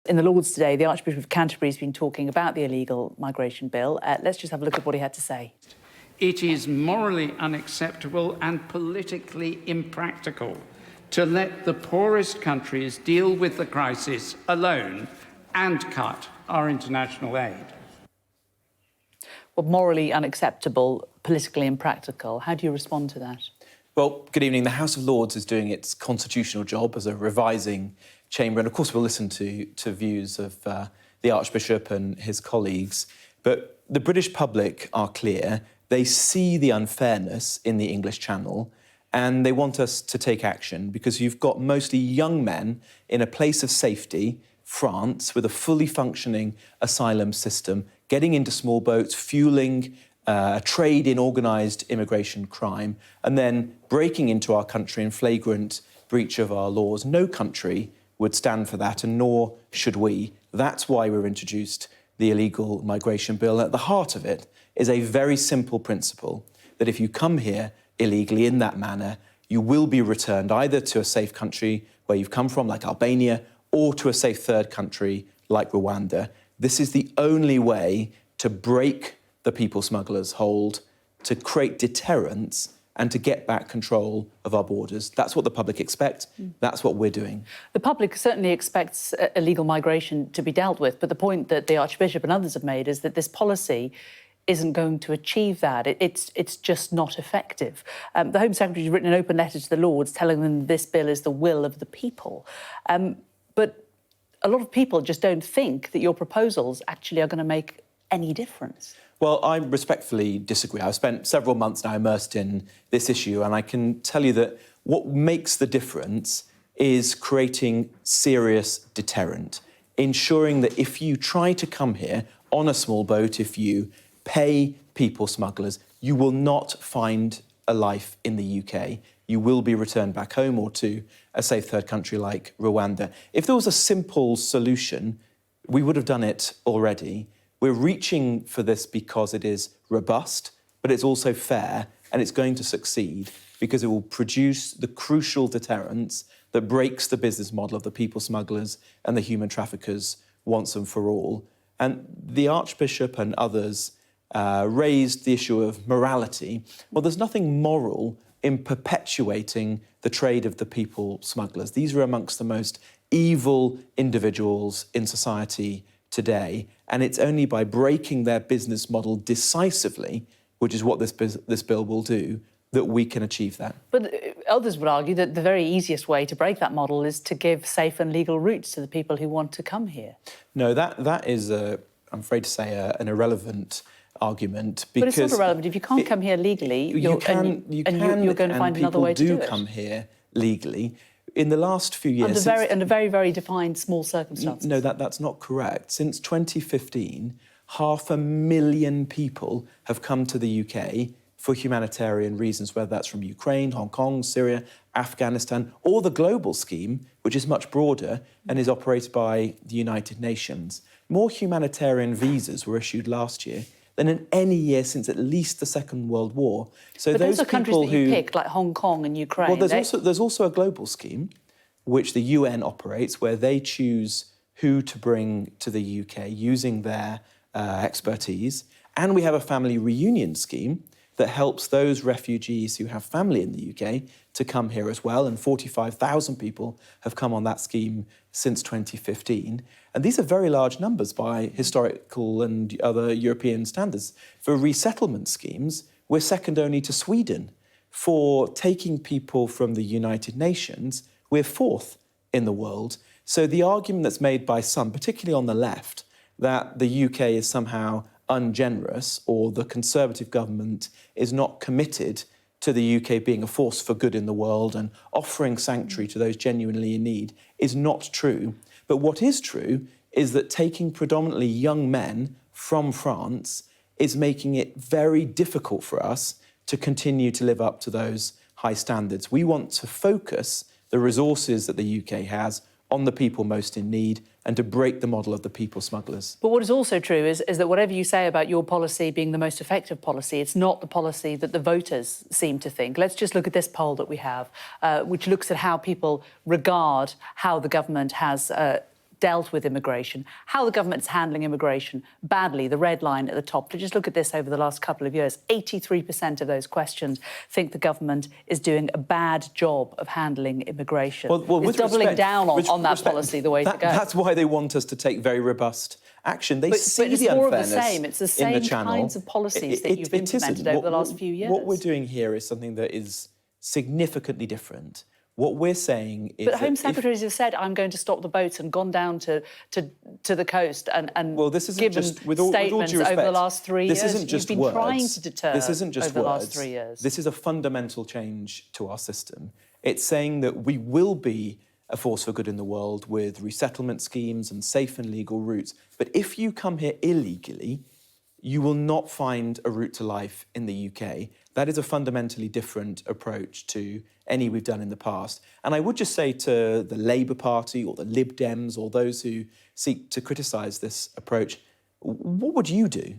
In the Lords today, the Archbishop of Canterbury has been talking about the illegal migration bill. Let's just have a look at what he had to say. It is morally unacceptable and politically impractical to let the poorest countries deal with the crisis alone and cut our international aid. Well, morally unacceptable, politically impractical. How do you respond to that? Well, good evening. The House of Lords is doing its constitutional job as a revising chamber, and of course we'll listen to views of the Archbishop and his colleagues. But the British public are clear. They see the unfairness in the English Channel, and they want us to take action because you've got mostly young men in a place of safety, France, with a fully functioning asylum system, getting into small boats, fueling a trade in organised immigration crime, and then breaking into our country in flagrant breach of our laws. No country would stand for that, and nor should we. That's why we've introduced the illegal migration bill. At the heart of it is a very simple principle that if you come here illegally in that manner, you will be returned either to a safe country where you've come from, like Albania, or to a safe third country like Rwanda. This is the only way to break the people smugglers' hold, to create deterrents and to get back control of our borders. That's what the public expect. That's what we're doing. The public certainly expects illegal migration to be dealt with, but the point that the Archbishop and others have made is that this policy isn't going to achieve that. It's just not effective. The Home Secretary has written an open letter to the Lords telling them this bill is the will of the people. But a lot of people just don't think that your proposals actually are going to make any difference. Well, I respectfully disagree. I've spent several months now immersed in this issue, and I can tell you that what makes the difference is creating serious deterrent, ensuring that if you try to come here on a small boat, if you pay people smugglers, you will not find a life in the UK. You will be returned back home or to a safe third country like Rwanda. If there was a simple solution, we would have done it already. We're reaching for this because it is robust, but it's also fair, and it's going to succeed because it will produce the crucial deterrence that breaks the business model of the people smugglers and the human traffickers once and for all. And the Archbishop and others raised the issue of morality. Well, there's nothing moral in perpetuating the trade of the people smugglers. These are amongst the most evil individuals in society today, and it's only by breaking their business model decisively, which is what this bill will do, that we can achieve that. But others would argue that the very easiest way to break that model is to give safe and legal routes to the people who want to come here. No, that is, I'm afraid to say, an irrelevant argument. Because but it's not irrelevant. If you can't come here legally, you're going to find another way to do it. People do come here legally. In the last few years... Under very, very defined small circumstances. No, that's not correct. Since 2015, 500,000 people have come to the UK for humanitarian reasons, whether that's from Ukraine, Hong Kong, Syria, Afghanistan, or the global scheme, which is much broader and is operated by the United Nations. More humanitarian visas were issued last year than in any year since at least the Second World War. So but those are countries that you picked, like Hong Kong and Ukraine. Well, there's also a global scheme, which the UN operates, where they choose who to bring to the UK using their expertise. And we have a family reunion scheme that helps those refugees who have family in the UK to come here as well. And 45,000 people have come on that scheme since 2015. And these are very large numbers by historical and other European standards. For resettlement schemes, we're second only to Sweden. For taking people from the United Nations, we're fourth in the world. So the argument that's made by some, particularly on the left, that the UK is somehow ungenerous or the Conservative government is not committed to the UK being a force for good in the world and offering sanctuary to those genuinely in need is not true. But what is true is that taking predominantly young men from France is making it very difficult for us to continue to live up to those high standards. We want to focus the resources that the UK has on the people most in need and to break the model of the people smugglers. But what is also true is that whatever you say about your policy being the most effective policy, it's not the policy that the voters seem to think. Let's just look at this poll that we have, which looks at how people regard how the government has dealt with immigration, how the government's handling immigration badly, the red line at the top. Just look at this over the last couple of years. 83% of those questioned think the government is doing a bad job of handling immigration. Is doubling down on that policy the way to go? That's why they want us to take very robust action. They see it's the more unfairness of the same. It's the same kinds of policies that you've implemented over the last few years. What we're doing here is something that is significantly different. What we're saying is But Home Secretaries have said, I'm going to stop the boats, and gone down to the coast and this isn't given just, with all due statements respect, over the last 3 years. This isn't just You've been words. trying to deter this isn't just over words. the last 3 years. This is a fundamental change to our system. It's saying that we will be a force for good in the world with resettlement schemes and safe and legal routes. But if you come here illegally, you will not find a route to life in the UK. That is a fundamentally different approach to any we've done in the past. And I would just say to the Labour Party or the Lib Dems or those who seek to criticise this approach, what would you do?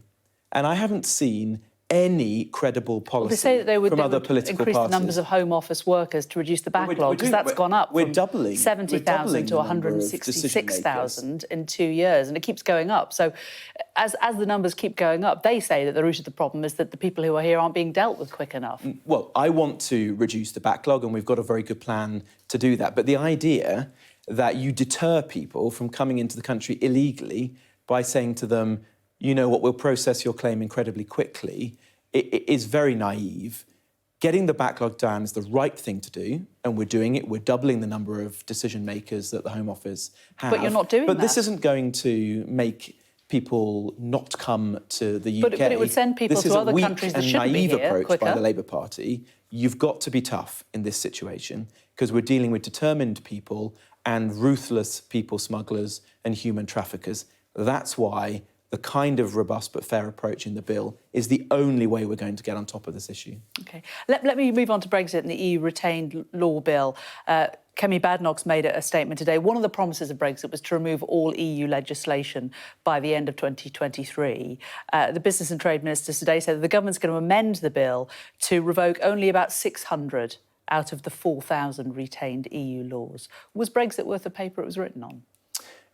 And I haven't seen any credible policy they say that they would political increase parties. the numbers of Home Office workers to reduce the backlog, because that's gone up from 70,000 to 166,000 in 2 years, and it keeps going up. So as the numbers keep going up, they say that the root of the problem is that the people who are here aren't being dealt with quick enough. Well, I want to reduce the backlog, and we've got a very good plan to do that. But the idea that you deter people from coming into the country illegally by saying to them, you know what, we'll process your claim incredibly quickly, it is very naive. Getting the backlog down is the right thing to do, and we're doing it. We're doubling the number of decision makers that the Home Office have. But you're not doing that. But this isn't going to make people not come to the UK. But it would send people to other countries that shouldn't be here quicker. This is a weak and naive approach by the Labour Party. You've got to be tough in this situation, because we're dealing with determined people and ruthless people smugglers and human traffickers. That's why the kind of robust but fair approach in the bill is the only way we're going to get on top of this issue. OK. Let me move on to Brexit and the EU retained law bill. Kemi Badenoch's made a statement today. One of the promises of Brexit was to remove all EU legislation by the end of 2023. The Business and Trade Minister today said that the government's going to amend the bill to revoke only about 600 out of the 4,000 retained EU laws. Was Brexit worth the paper it was written on?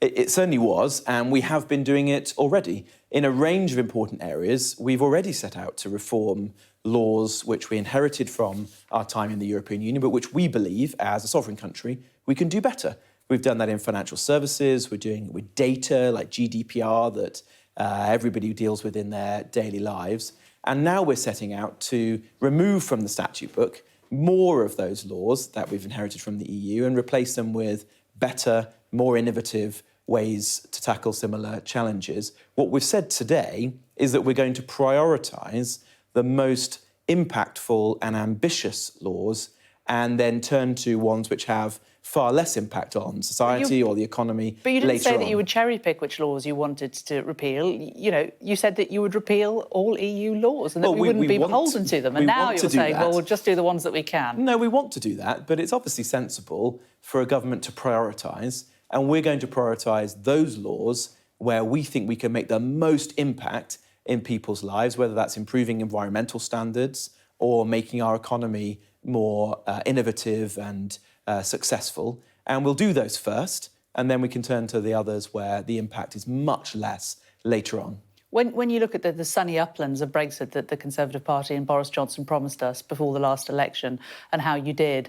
It certainly was, and we have been doing it already. In a range of important areas, we've already set out to reform laws which we inherited from our time in the European Union, but which we believe, as a sovereign country, we can do better. We've done that in financial services, we're doing it with data like GDPR that everybody deals with in their daily lives. And now we're setting out to remove from the statute book more of those laws that we've inherited from the EU and replace them with better, more innovative ways to tackle similar challenges. What we've said today is that we're going to prioritise the most impactful and ambitious laws and then turn to ones which have far less impact on society or the economy. But you didn't say that you would cherry-pick which laws you wanted to repeal. You know, you said that you would repeal all EU laws and that we wouldn't be beholden to them. And now you're saying, well, we'll just do the ones that we can. No, we want to do that, but it's obviously sensible for a government to prioritise, and we're going to prioritise those laws where we think we can make the most impact in people's lives, whether that's improving environmental standards or making our economy more innovative and successful. And we'll do those first, and then we can turn to the others where the impact is much less later on. When you look at the sunny uplands of Brexit that the Conservative Party and Boris Johnson promised us before the last election and how you did,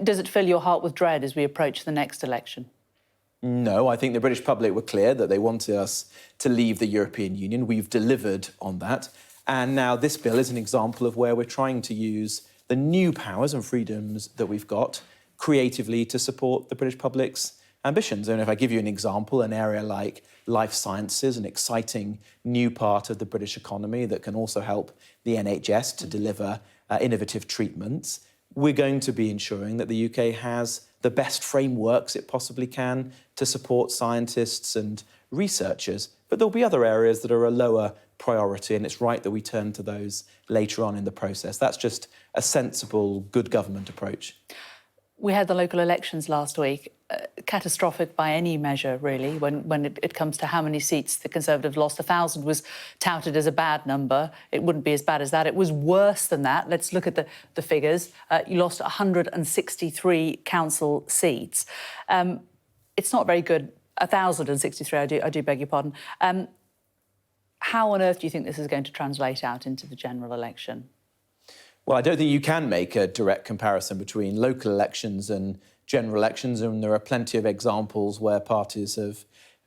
does it fill your heart with dread as we approach the next election? No, I think the British public were clear that they wanted us to leave the European Union. We've delivered on that. And now this bill is an example of where we're trying to use the new powers and freedoms that we've got creatively to support the British public's ambitions. And if I give you an example, an area like life sciences, an exciting new part of the British economy that can also help the NHS to deliver innovative treatments, we're going to be ensuring that the UK has the best frameworks it possibly can to support scientists and researchers. But there'll be other areas that are a lower priority, and it's right that we turn to those later on in the process. That's just a sensible, good government approach. We had the local elections last week, catastrophic by any measure, really, when it comes to how many seats the Conservatives lost. 1,000 was touted as a bad number. It wouldn't be as bad as that. It was worse than that. Let's look at the figures. You lost 163 council seats. It's not very good. 1,063, I do beg your pardon. How on earth do you think this is going to translate out into the general election? Well, I don't think you can make a direct comparison between local elections and general elections, and there are plenty of examples where parties have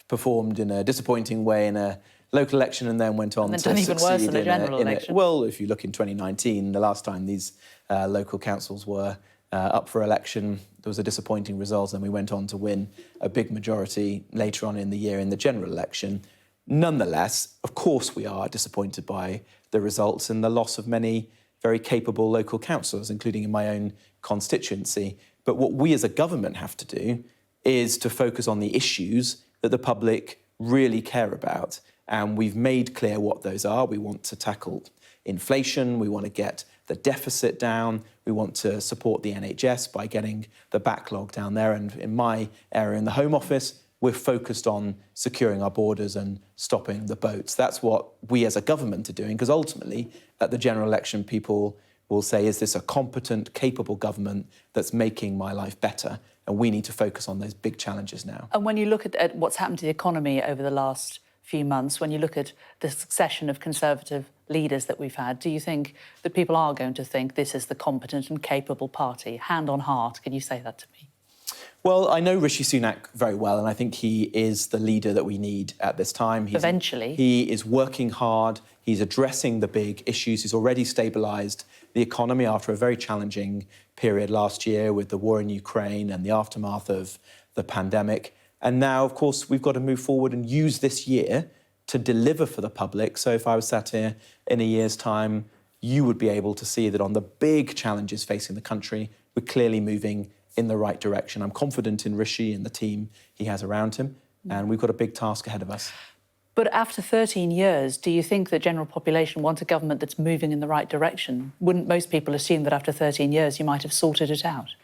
performed in a disappointing way in a local election and then went on to done even worse in a general in election. Well, if you look in 2019, the last time these local councils were up for election, there was a disappointing result, and we went on to win a big majority later on in the year in the general election. Nonetheless, of course, we are disappointed by the results and the loss of many very capable local councillors, including in my own constituency. But what we as a government have to do is to focus on the issues that the public really care about. And we've made clear what those are. We want to tackle inflation, we want to get the deficit down, we want to support the NHS by getting the backlog down there. And in my area, in the Home Office, we're focused on securing our borders and stopping the boats. That's what we as a government are doing, because ultimately, at the general election, people will say, is this a competent, capable government that's making my life better? And we need to focus on those big challenges now. And when you look at what's happened to the economy over the last few months, when you look at the succession of Conservative leaders that we've had, do you think that people are going to think this is the competent and capable party? Hand on heart, can you say that to me? Well, I know Rishi Sunak very well, and I think he is the leader that we need at this time. Eventually. He is working hard. He's addressing the big issues. He's already stabilised the economy after a very challenging period last year with the war in Ukraine and the aftermath of the pandemic. And now, of course, we've got to move forward and use this year to deliver for the public. So if I was sat here in a year's time, you would be able to see that on the big challenges facing the country, we're clearly moving in the right direction. I'm confident in Rishi and the team he has around him, and we've got a big task ahead of us. But after 13 years, do you think the general population want a government that's moving in the right direction? Wouldn't most people assume that after 13 years you might have sorted it out?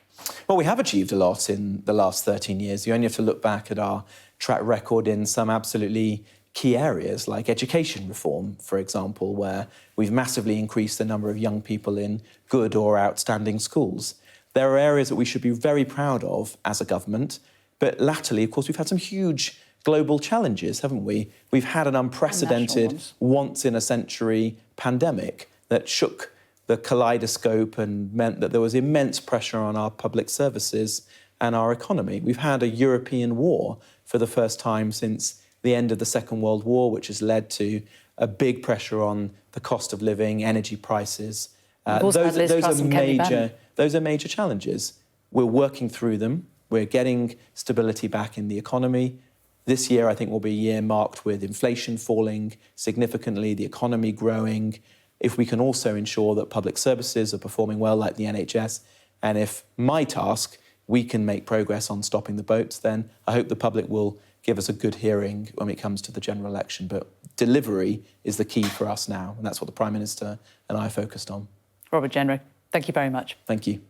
Well, we have achieved a lot in the last 13 years. You only have to look back at our track record in some absolutely key areas, like education reform, for example, where we've massively increased the number of young people in good or outstanding schools. There are areas that we should be very proud of as a government, but latterly, of course, we've had some huge global challenges, haven't we? We've had an unprecedented, once-in-a-century pandemic that shook the kaleidoscope and meant that there was immense pressure on our public services and our economy. We've had a European war for the first time since the end of the Second World War, which has led to a big pressure on the cost of living, energy prices. Those are major challenges. We're working through them. We're getting stability back in the economy. This year, I think, will be a year marked with inflation falling significantly, the economy growing. If we can also ensure that public services are performing well, like the NHS, and if my task, we can make progress on stopping the boats, then I hope the public will give us a good hearing when it comes to the general election. But delivery is the key for us now, and that's what the Prime Minister and I focused on. Robert Jenrick, thank you very much. Thank you.